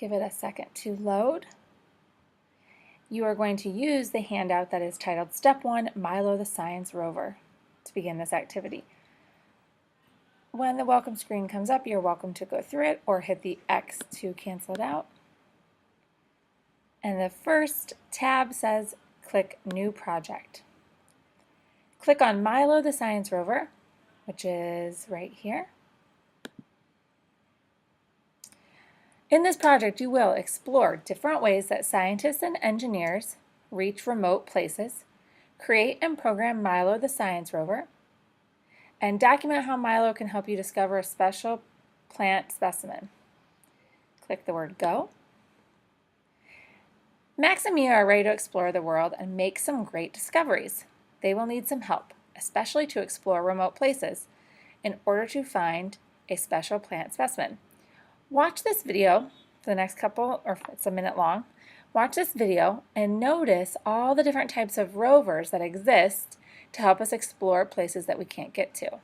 Give it a second to load. You are going to use the handout that is titled Step 1, Milo the Science Rover, to begin this activity. When the welcome screen comes up, you're welcome to go through it or hit the X to cancel it out. And the first tab says click New Project. Click on Milo the Science Rover, which is right here. In this project, you will explore different ways that scientists and engineers reach remote places, create and program Milo the Science Rover, and document how Milo can help you discover a special plant specimen. Click the word Go. Max and Mia are ready to explore the world and make some great discoveries. They will need some help, especially to explore remote places, in order to find a special plant specimen. Watch this video for the next couple, or it's a minute long. Watch this video and notice all the different types of rovers that exist to help us explore places that we can't get to.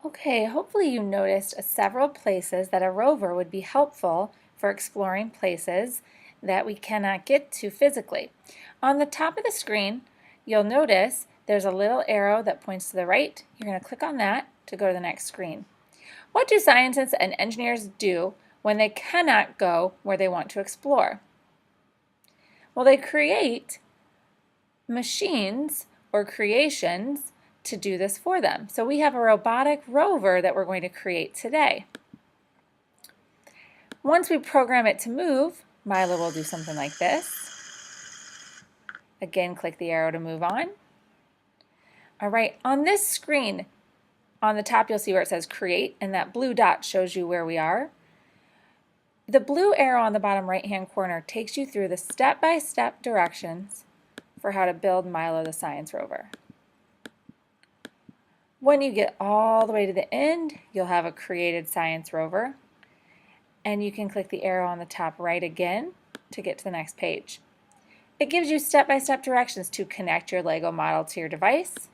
Okay, hopefully you noticed several places that a rover would be helpful for exploring places that we cannot get to physically. On the top of the screen, you'll notice there's a little arrow that points to the right. You're going to click on that to go to the next screen. What do scientists and engineers do when they cannot go where they want to explore? Well, they create machines or creations to do this for them. So we have a robotic rover that we're going to create today. Once we program it to move, Milo will do something like this. Again, click the arrow to move on. All right, on this screen, on the top you'll see where it says create, and that blue dot shows you where we are. The blue arrow on the bottom right-hand corner takes you through the step-by-step directions for how to build Milo the Science Rover. When you get all the way to the end, you'll have a created science rover, and you can click the arrow on the top right again to get to the next page. It gives you step-by-step directions to connect your Lego model to your device,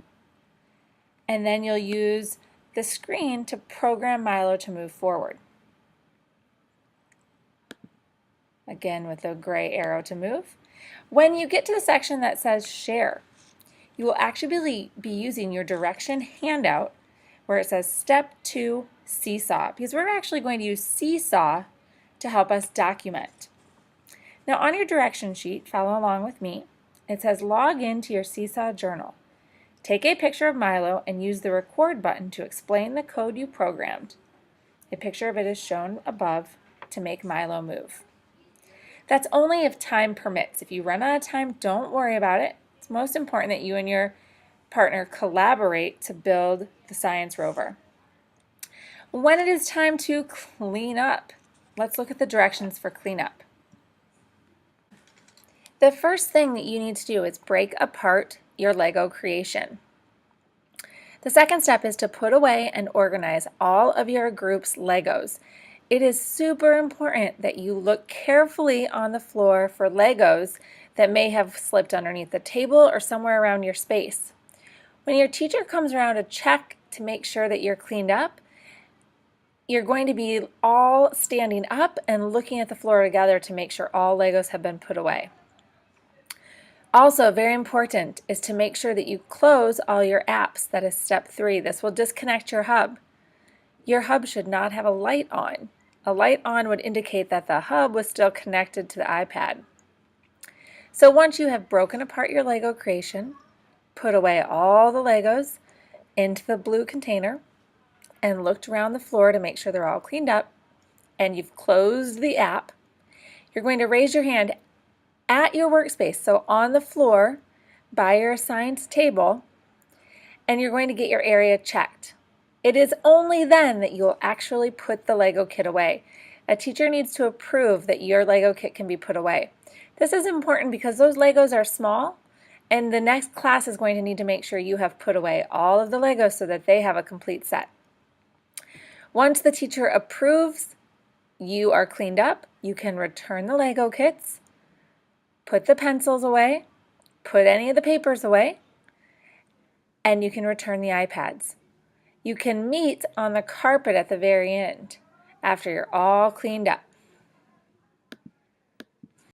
and then you'll use the screen to program Milo to move forward. Again with the gray arrow to move. When you get to the section that says Share, you will actually be using your direction handout where it says Step 2 Seesaw, because we're actually going to use Seesaw to help us document. Now on your direction sheet, follow along with me, it says log in to your Seesaw journal. Take a picture of Milo and use the record button to explain the code you programmed. A picture of it is shown above to make Milo move. That's only if time permits. If you run out of time, don't worry about it. It's most important that you and your partner collaborate to build the science rover. When it is time to clean up, let's look at the directions for cleanup. The first thing that you need to do is break apart your Lego creation. The second step is to put away and organize all of your group's Legos. It is super important that you look carefully on the floor for Legos that may have slipped underneath the table or somewhere around your space. When your teacher comes around to check to make sure that you're cleaned up, you're going to be all standing up and looking at the floor together to make sure all Legos have been put away. Also, very important is to make sure that you close all your apps. That is step 3. This will disconnect your hub. your hub should not have a light on. A light on would indicate that the hub was still connected to the iPad. So once you have broken apart your Lego creation, put away all the Legos into the blue container, and looked around the floor to make sure they're all cleaned up, and you've closed the app, you're going to raise your hand at your workspace, so on the floor by your assigned table, and you're going to get your area checked. It is only then that you'll actually put the Lego kit away. A teacher needs to approve that your Lego kit can be put away. This is important because those Legos are small, and the next class is going to need to make sure you have put away all of the Legos so that they have a complete set. Once the teacher approves you are cleaned up, you can return the Lego kits, put the pencils away, put any of the papers away, and you can return the iPads. You can meet on the carpet at the very end after you're all cleaned up.